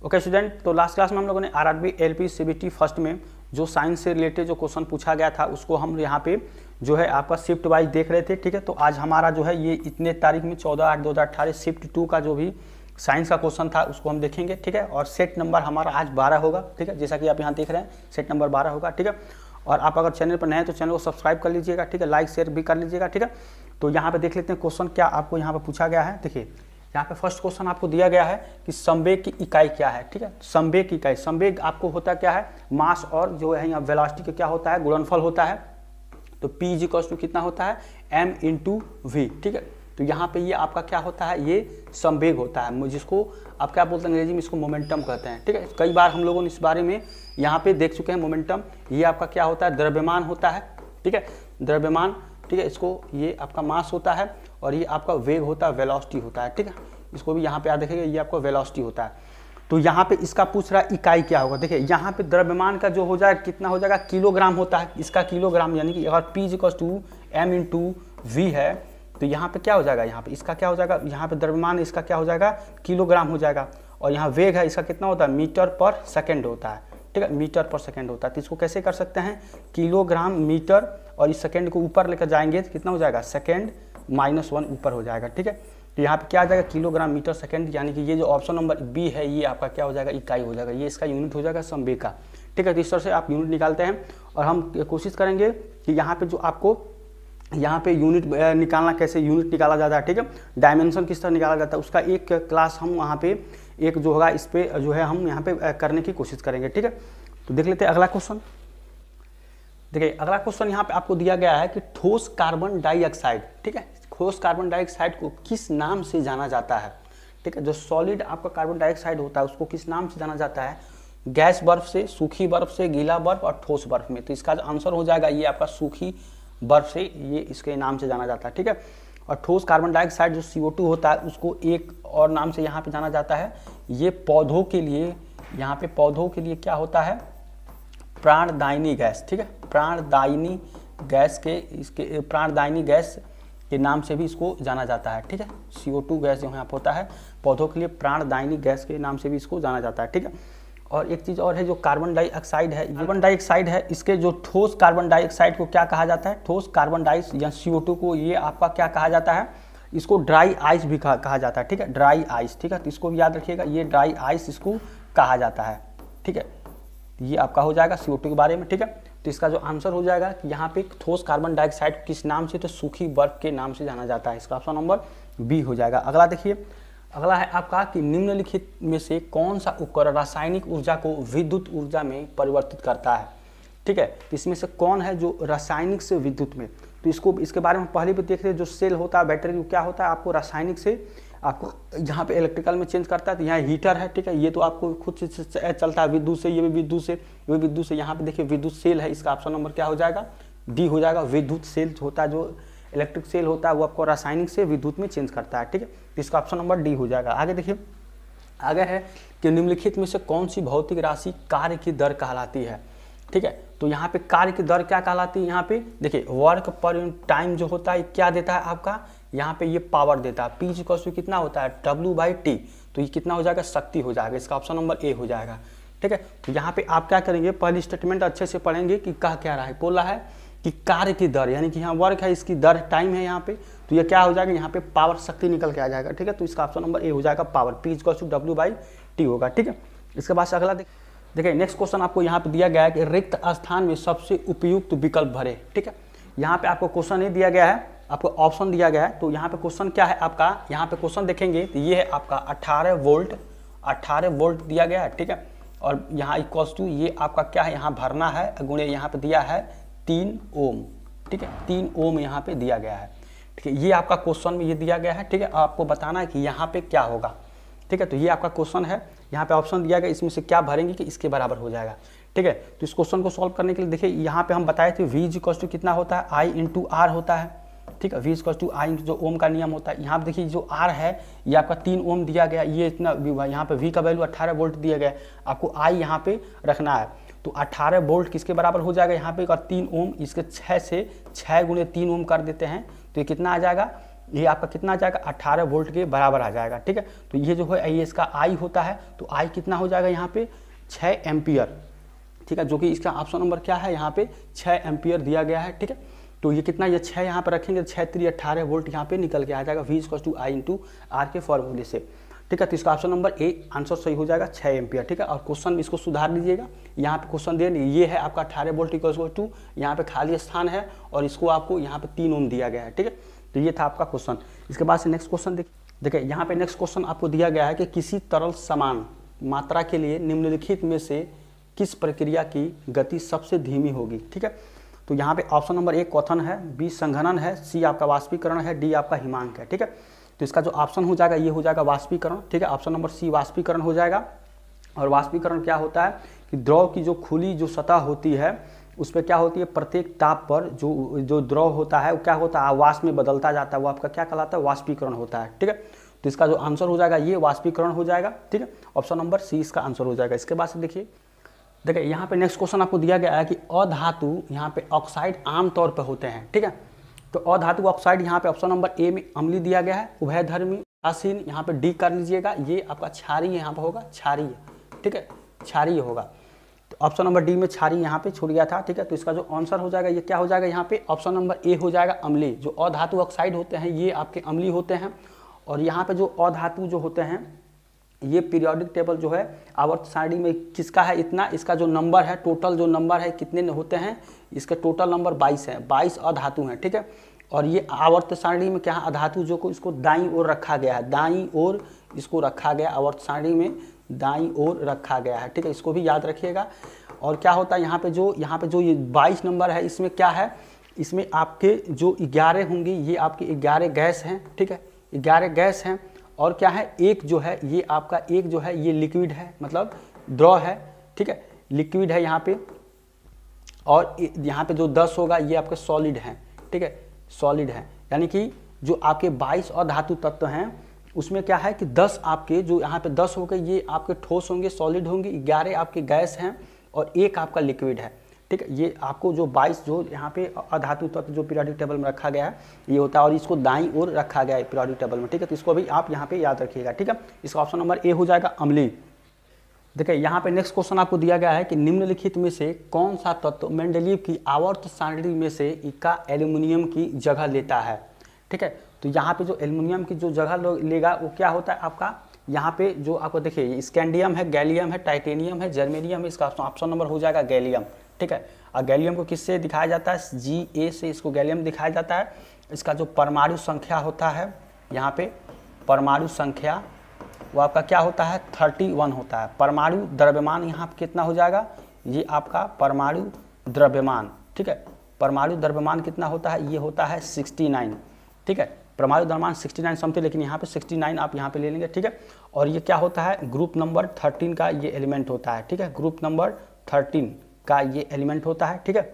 Okay student, तो last class में हम लोगों ने आरआरबी एलपी सीबीटी फर्स्ट में जो साइंस से रिलेटेड जो क्वेश्चन पूछा गया था उसको हम यहाँ पे जो है आपका शिफ्ट वाइज देख रहे थे। ठीक है, तो आज हमारा जो है ये इतने तारीख में 14/8/2018 शिफ्ट 2 का जो भी साइंस का क्वेश्चन था उसको हम देखेंगे। ठीक है, और सेट नंबर हमारा आज 12 होगा। ठीक है, जैसा कि आप यहाँ देख रहे हैं सेट नंबर 12 होगा। ठीक है, और आप अगर चैनल पर नए हैं तो चैनल को सब्सक्राइब कर लीजिएगा। ठीक है, लाइक शेयर भी कर लीजिएगा। ठीक है, तो यहाँ पे देख लेते हैं क्वेश्चन क्या आपको यहाँ पे पूछा गया है। देखिए यहाँ पे फर्स्ट क्वेश्चन आपको दिया गया है कि संवेग की इकाई क्या है। ठीक है, संवेग की इकाई, संवेग आपको होता क्या है, मास और जो है यहाँ वेलोसिटी का क्या होता है, गुणनफल होता है। तो P = कितना होता है, m × v। ठीक है, तो यहाँ पे ये आपका क्या होता है, ये संवेग होता है, जिसको आप क्या बोलते हैं अंग्रेजी में, इसको मोमेंटम कहते हैं। ठीक है, कई बार हम लोगों ने इस बारे में यहाँ पे देख चुके हैं। मोमेंटम ये आपका क्या होता है, द्रव्यमान होता है। ठीक है, द्रव्यमान। ठीक है, इसको ये आपका मास होता है और ये आपका वेग होता है, वेलोसिटी होता है। ठीक है, इसको भी यहाँ पे आप देखेंगे ये आपका वेलोसिटी होता है। तो यहाँ पे इसका पूछ रहा है इकाई क्या होगा। देखिए यहाँ पे द्रव्यमान का जो हो जाएगा कितना हो जाएगा, किलोग्राम होता है इसका, किलोग्राम। यानी कि अगर P = m × v है तो यहाँ पे क्या हो जाएगा, यहाँ पे इसका क्या हो जाएगा, यहाँ पे द्रव्यमान इसका क्या हो जाएगा, किलोग्राम हो जाएगा। और यहाँ वेग है इसका कितना होता है, मीटर/सेकंड होता है। ठीक है, मीटर/सेकंड होता है। तो इसको कैसे कर सकते हैं, किलोग्राम मीटर और इस सेकंड को ऊपर लेकर जाएंगे तो कितना हो जाएगा, सेकंड -1 ऊपर हो जाएगा। ठीक है, तो यहाँ पे क्या आ जाएगा, किलोग्राम मीटर सेकंड। यानी कि ये जो ऑप्शन नंबर बी है ये आपका क्या हो जाएगा, इकाई हो जाएगा, ये इसका यूनिट हो जाएगा संवेग का। ठीक है, तो इस तरह से आप यूनिट निकालते हैं और हम कोशिश करेंगे कि यहाँ पे जो आपको यहाँ पे यूनिट निकालना, कैसे यूनिट निकाला जाता है। ठीक है, डायमेंशन किस तरह निकाला जाता है उसका एक क्लास हम वहाँ पे एक जो होगा इस पर जो है हम यहाँ पे करने की कोशिश करेंगे। ठीक है, तो देख लेते हैं अगला क्वेश्चन। देखिए अगला क्वेश्चन यहाँ पे आपको दिया गया है कि ठोस कार्बन डाइऑक्साइड, ठीक है, ठोस कार्बन डाइऑक्साइड को किस नाम से जाना जाता है। ठीक है, जो सॉलिड आपका कार्बन डाइऑक्साइड होता है उसको किस नाम से जाना जाता है, गैस बर्फ से, सूखी बर्फ से, गीला बर्फ और ठोस बर्फ में। तो इसका जो आंसर हो जाएगा ये आपका सूखी बर्फ से, ये इसके नाम से जाना जाता है। ठीक है, और ठोस कार्बन डाइऑक्साइड जो CO2 होता है उसको एक और नाम से यहाँ पे जाना जाता है, ये पौधों के लिए, यहाँ पे पौधों के लिए क्या होता है, प्राणदायिनी गैस। ठीक है, प्राणदायिनी गैस के, इसके प्राणदायिनी गैस के नाम से भी इसको जाना जाता है। ठीक है, CO2 गैस जो यहाँ पर होता है पौधों के लिए, प्राणदायिनी गैस के नाम से भी इसको जाना जाता है। ठीक है, और एक चीज़ और है जो कार्बन डाइऑक्साइड है, कार्बन डाइऑक्साइड है, इसके जो ठोस कार्बन डाइऑक्साइड को क्या कहा जाता है, ठोस कार्बन डाइऑक्साइड या CO2 को ये आपका क्या कहा जाता है, इसको ड्राई आइस भी कहा जाता है। ठीक है, ड्राई आइस। ठीक है, तो इसको भी याद रखिएगा, ये ड्राई आइस इसको कहा जाता है। ठीक है, ये आपका हो जाएगा CO2 के बारे में। ठीक है, तो इसका जो आंसर हो जाएगा कि यहाँ पे ठोस कार्बन डाइऑक्साइड किस नाम से, तो सूखी बर्फ के नाम से जाना जाता है। इसका ऑप्शन नंबर बी हो जाएगा। अगला देखिए, अगला है आपका कि निम्नलिखित में से कौन सा उपकरण रासायनिक ऊर्जा को विद्युत ऊर्जा में परिवर्तित करता है। ठीक है, तो इसमें से कौन है जो रासायनिक से विद्युत में, तो इसको इसके बारे में पहले भी देख रहे, जो सेल होता है बैटरी क्या होता है, आपको रासायनिक से आपको यहाँ पे इलेक्ट्रिकल में चेंज करता है। तो यहाँ हीटर है। ठीक है, ये तो आपको खुद से चलता है विद्युत से, ये भी विद्युत से, ये भी विद्युत से। यहाँ पे देखिए विद्युत सेल है, इसका ऑप्शन नंबर क्या हो जाएगा, डी हो जाएगा। विद्युत सेल होता है, जो इलेक्ट्रिक सेल होता है वो आपको रासायनिक से विद्युत में चेंज करता है। ठीक है, तो इसका ऑप्शन नंबर डी हो जाएगा। आगे देखिए, आगे है कि निम्नलिखित में से कौन सी भौतिक राशि कार्य की दर कहलाती है। ठीक है, तो यहाँ पे कार्य की दर क्या कहलाती है, यहाँ पे देखिए वर्क पर यूनिट टाइम जो होता है क्या देता है आपका, यहाँ पे ये पावर देता है। P = कितना होता है, W/T, तो ये कितना हो जाएगा, शक्ति हो जाएगा। इसका ऑप्शन नंबर ए हो जाएगा। ठीक है, तो यहाँ पे आप क्या करेंगे, पहली स्टेटमेंट अच्छे से पढ़ेंगे कि कह क्या रहा है, बोल रहा है कि कार्य की दर, यानी कि यहाँ वर्क है, इसकी दर टाइम है यहाँ पे, तो ये क्या हो जाएगा, यहाँ पे पावर शक्ति निकल के आ जाएगा। ठीक है, तो इसका ऑप्शन नंबर ए हो जाएगा, पावर। P = W/T होगा। ठीक है, इसके बाद से अगला देखिए नेक्स्ट क्वेश्चन आपको यहाँ पे दिया गया है कि रिक्त स्थान में सबसे उपयुक्त विकल्प भरे। ठीक है, यहाँ पे आपको क्वेश्चन नहीं दिया गया है, आपको ऑप्शन दिया गया है। तो यहाँ पे क्वेश्चन क्या है आपका, यहाँ पे क्वेश्चन देखेंगे तो ये है आपका 18 वोल्ट दिया गया है। ठीक है, और यहाँ = ये आपका क्या है, यहाँ भरना है, गुणे यहाँ पे दिया है 3 ओम। ठीक है, 3 ओम यहाँ पे दिया गया है। ठीक है, ये आपका क्वेश्चन में ये दिया गया है। ठीक है, आपको बताना है कि यहाँ पे क्या होगा। ठीक है, तो ये आपका क्वेश्चन है, यहाँ पे ऑप्शन दिया गया, इसमें से क्या भरेंगे कि इसके बराबर हो जाएगा। ठीक है, तो इस क्वेश्चन को सॉल्व करने के लिए देखिए यहाँ पे हम बताए थे V = कितना होता है, I × R होता है। ठीक है, V = I जो ओम का नियम होता है। यहाँ पे देखिए जो R है ये आपका 3 ओम दिया गया, ये इतना, यहाँ पे V का वैल्यू 18 वोल्ट दिया गया, आपको I यहाँ पे रखना है। तो 18 वोल्ट किसके बराबर हो जाएगा, यहाँ पे 3 ओम, इसके 6 से 6 × 3 ओम कर देते हैं तो ये कितना आ जाएगा, ये आपका कितना आ जाएगा 18 वोल्ट के बराबर आ जाएगा, ठीक है। तो ये जो है ये इसका आई होता है, तो आई कितना हो जाएगा यहाँ पे 6 एम्पियर, ठीक है, जो कि इसका ऑप्शन नंबर क्या है यहाँ पे 6 एम्पियर दिया गया है, ठीक है। तो ये कितना, ये 6 यहाँ पे रखेंगे, 6 3 18 वोल्ट यहाँ पे निकल के आ जाएगा V = I × R के फॉर्मूले से, ठीक है। तो इसका ऑप्शन नंबर ए आंसर सही हो जाएगा 6 एम्पियर, ठीक है। और क्वेश्चन इसको सुधार लीजिएगा, यहाँ पे क्वेश्चन दे ये है आपका 18 वोल्ट = यहाँ पे खाली स्थान है और इसको आपको यहाँ पे 3 ओम दिया गया है, ठीक है। तो ये था आपका क्वेश्चन। इसके बाद से नेक्स्ट क्वेश्चन देखिए, यहाँ पे नेक्स्ट क्वेश्चन आपको दिया गया है कि किसी तरल समान मात्रा के लिए निम्नलिखित में से किस प्रक्रिया की गति सबसे धीमी होगी, ठीक है। तो यहाँ पे ऑप्शन नंबर ए क्वथन है, बी संघनन है, सी आपका वाष्पीकरण है, डी आपका हिमांक है, ठीक है। तो इसका जो ऑप्शन हो जाएगा ये हो जाएगा वाष्पीकरण, ठीक है। ऑप्शन नंबर सी वाष्पीकरण हो जाएगा। और वाष्पीकरण क्या होता है कि द्रव की जो खुली जो सतह होती है उस पर क्या होती है, प्रत्येक ताप पर जो द्रव होता है वो क्या होता है वाष्प में बदलता जाता है, वो आपका क्या कहलाता है वाष्पीकरण होता है, ठीक है। तो इसका जो आंसर हो जाएगा ये वाष्पीकरण हो जाएगा, ठीक है। ऑप्शन नंबर सी इसका आंसर हो जाएगा। इसके बाद से देखिए यहाँ पे नेक्स्ट क्वेश्चन आपको दिया गया है कि अधातु यहाँ पे ऑक्साइड आमतौर पे होते हैं, ठीक है। तो अधातु ऑक्साइड यहाँ पे ऑप्शन नंबर ए में अम्लीय दिया गया है, उभयधर्मी आसीन, यहाँ पे डी कर लीजिएगा, ये आपका क्षारीय यहाँ पे होगा, क्षारीय, ठीक है, क्षारीय होगा। तो ऑप्शन नंबर डी में क्षारीय यहाँ पे छूट गया था, ठीक है। तो इसका जो आंसर हो जाएगा ये क्या हो जाएगा यहाँ पे ऑप्शन नंबर ए हो जाएगा अम्लीय। जो अधातु ऑक्साइड होते हैं ये आपके अम्लीय होते हैं, और यहाँ पे जो अधातु जो होते हैं ये पीरियोडिक टेबल जो है आवर्त सारणी में किसका है इतना, इसका जो नंबर है टोटल जो नंबर है कितने होते हैं, इसके टोटल नंबर 22 है, 22 अधातु हैं, ठीक है। और ये आवर्त सारणी में क्या है अधातु जो को इसको दाईं ओर रखा गया है, दाईं ओर इसको रखा गया, आवर्त सारणी में दाईं ओर रखा गया है, ठीक है। इसको भी याद रखिएगा। और क्या होता है यहाँ पे जो ये 22 नंबर है इसमें क्या है, इसमें आपके जो 11 होंगी ये आपके 11 गैस हैं, ठीक है, 11 गैस हैं। और क्या है एक जो है ये आपका एक जो है ये लिक्विड है, मतलब द्रव है, ठीक है, लिक्विड है यहाँ पे। और यहाँ पे जो 10 होगा ये आपके सॉलिड हैं, ठीक है, सॉलिड है। यानी कि जो आपके 22 अधातु तत्व हैं उसमें क्या है कि 10 आपके जो यहाँ पे 10 हो गए ये आपके ठोस होंगे, सॉलिड होंगे, 11 आपके गैस हैं और एक आपका लिक्विड है, ठीक है। ये आपको जो 22 जो यहाँ पे अधातु तत्व जो पीरियोडिक टेबल में रखा गया है ये होता है, और इसको दाईं ओर रखा गया है पीरियोडिक टेबल में, ठीक है। तो इसको भी आप यहाँ पे याद रखिएगा, ठीक है। इसका ऑप्शन नंबर ए हो जाएगा अम्लीय। देखिए यहाँ पे नेक्स्ट क्वेश्चन आपको दिया गया है कि निम्नलिखित में से कौन सा तत्व मेंडलीव की आवर्त सारणी में से इक्का एल्युमिनियम की जगह लेता है, ठीक है। तो यहाँ पे जो एल्युमिनियम की जो जगह लेगा वो क्या होता है आपका, यहाँ पे जो आपको देखिए स्कैंडियम है, गैलियम है, टाइटेनियम है, जर्मेनियम है, इसका ऑप्शन नंबर हो जाएगा गैलियम, ठीक है। और गैलियम को किससे दिखाया जाता है, Ga से इसको गैलियम दिखाया जाता है। इसका जो परमाणु संख्या होता है यहाँ पे परमाणु संख्या वो आपका क्या होता है 31 होता है। परमाणु द्रव्यमान यहाँ पे कितना हो जाएगा, ये आपका परमाणु द्रव्यमान, ठीक है। परमाणु द्रव्यमान कितना होता है, ये होता है 69, ठीक है। परमाणु द्रव्यमान 69 समथिंग, लेकिन यहाँ पे 69 आप यहाँ पे ले लेंगे, ठीक है। और ये क्या होता है ग्रुप नंबर 13 का ये एलिमेंट होता है, ठीक है, ग्रुप नंबर 13 का ये एलिमेंट होता है, ठीक है।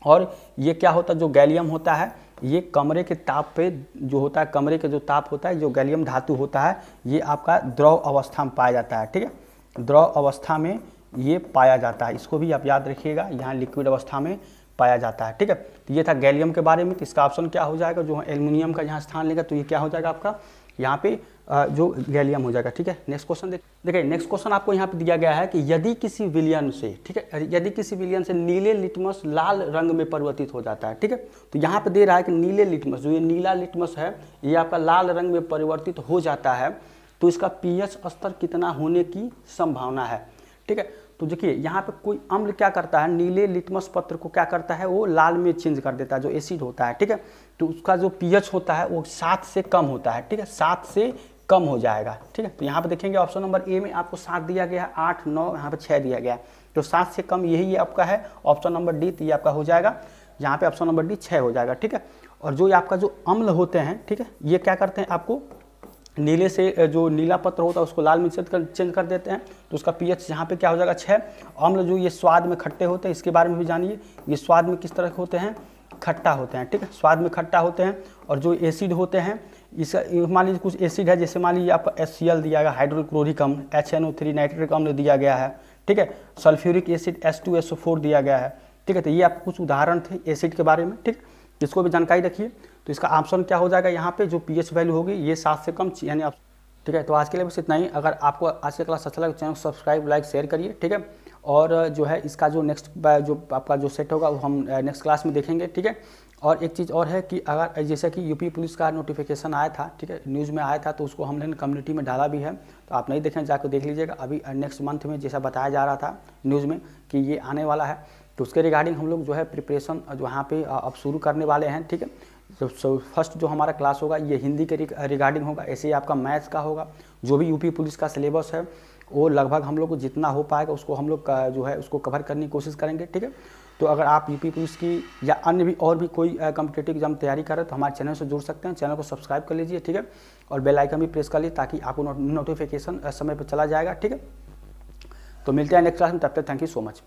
और ये क्या होता है जो गैलियम होता है ये कमरे के ताप पे जो होता है, कमरे के जो ताप होता है जो गैलियम धातु होता है ये आपका द्रव अवस्था में पाया जाता है, ठीक है। द्रव अवस्था में ये पाया जाता है, इसको भी आप याद रखिएगा, यहाँ लिक्विड अवस्था में पाया जाता है, ठीक है। तो ये था गैलियम के बारे में। तो इसका ऑप्शन क्या हो जाएगा, जो एल्युमिनियम का यहाँ स्थान लेगा तो ये क्या हो जाएगा आपका यहाँ पे जो गैलियम हो जाएगा, ठीक है। नेक्स्ट क्वेश्चन देखिए नेक्स्ट क्वेश्चन आपको यहाँ पे दिया गया है कि यदि किसी विलयन से, ठीक है, यदि किसी विलयन से नीले लिटमस लाल रंग में परिवर्तित हो जाता है, ठीक है। तो यहाँ पे दे रहा है कि नीले लिटमस जो ये नीला लिटमस है ये आपका लाल रंग में परिवर्तित हो जाता है, तो इसका पीएच स्तर कितना होने की संभावना है, ठीक है। तो देखिए यहाँ पे कोई अम्ल क्या करता है, नीले लिटमस पत्र को क्या करता है वो लाल में चेंज कर देता है, जो एसिड होता है, ठीक है। तो उसका जो पीएच होता है वो 7 से कम होता है, ठीक है, 7 से कम हो जाएगा, ठीक है। तो यहाँ पे देखेंगे ऑप्शन नंबर ए में आपको 7 दिया गया है, 8 9 यहाँ पे 6 दिया गया है, तो 7 से कम यही आपका है ऑप्शन नंबर डी, तो ये आपका हो जाएगा यहाँ पे ऑप्शन नंबर डी 6 हो जाएगा, ठीक है। और जो आपका जो अम्ल होते हैं, ठीक है, ये क्या करते हैं आपको नीले से जो नीला पत्र होता है उसको लाल में चेंज कर देते हैं, तो उसका पीएच यहाँ पे क्या हो जाएगा 6। अम्ल जो ये स्वाद में खट्टे होते हैं इसके बारे में भी जानिए, ये स्वाद में किस तरह के होते हैं, खट्टा होते हैं, ठीक है, स्वाद में खट्टा होते हैं। और जो एसिड होते हैं इसका मान लीजिए कुछ एसिड है, जैसे मान लीजिए आपका HCl दिया गया, हाइड्रोक्लोरिक अम्ल, HNO3 नाइट्रिक अम्ल दिया गया है, ठीक है, सल्फ्यूरिक एसिड H2SO4 दिया गया है, ठीक है। तो ये आपको कुछ उदाहरण थे एसिड के बारे में, ठीक। इसको भी जानकारी रखिए। तो इसका ऑप्शन क्या हो जाएगा यहाँ पे, जो पीएच वैल्यू होगी ये 7 से कम, यानी आप, ठीक है। तो आज के लिए बस इतना ही। अगर आपको आज की क्लास अच्छा लगे चैनल को सब्सक्राइब, लाइक, शेयर करिए, ठीक है। और जो है इसका जो नेक्स्ट जो आपका जो सेट होगा वो हम नेक्स्ट क्लास में देखेंगे, ठीक है। और एक चीज़ और है कि अगर जैसे कि यूपी पुलिस का नोटिफिकेशन आया था, ठीक है, न्यूज़ में आया था, तो उसको हमने कम्युनिटी में डाला भी है, तो आप नहीं देखें जाकर देख लीजिएगा। अभी नेक्स्ट मंथ में जैसा बताया जा रहा था न्यूज़ में कि ये आने वाला है, तो उसके रिगार्डिंग हम लोग जो है प्रिपरेशन जो यहाँ पे अब शुरू करने वाले हैं, ठीक है। तो फर्स्ट जो हमारा क्लास होगा ये हिंदी के रिगार्डिंग होगा, ऐसे ही आपका मैथ्स का होगा। जो भी यूपी पुलिस का सिलेबस है वो लगभग हम लोग को जितना हो पाएगा उसको हम लोग जो है उसको कवर करने की कोशिश करेंगे, ठीक है। तो अगर आप यूपी पुलिस की या अन्य भी और भी कोई कॉम्पिटिटिव एग्जाम तैयारी कर रहे हैं तो हमारे चैनल से जुड़ सकते हैं। चैनल को सब्सक्राइब कर लीजिए, ठीक है, और बेल आइकन भी प्रेस कर लीजिए ताकि आपको नोटिफिकेशन समय पर चला जाएगा, ठीक है। तो मिलते हैं नेक्स्ट क्लास में, तब तक थैंक यू सो मच।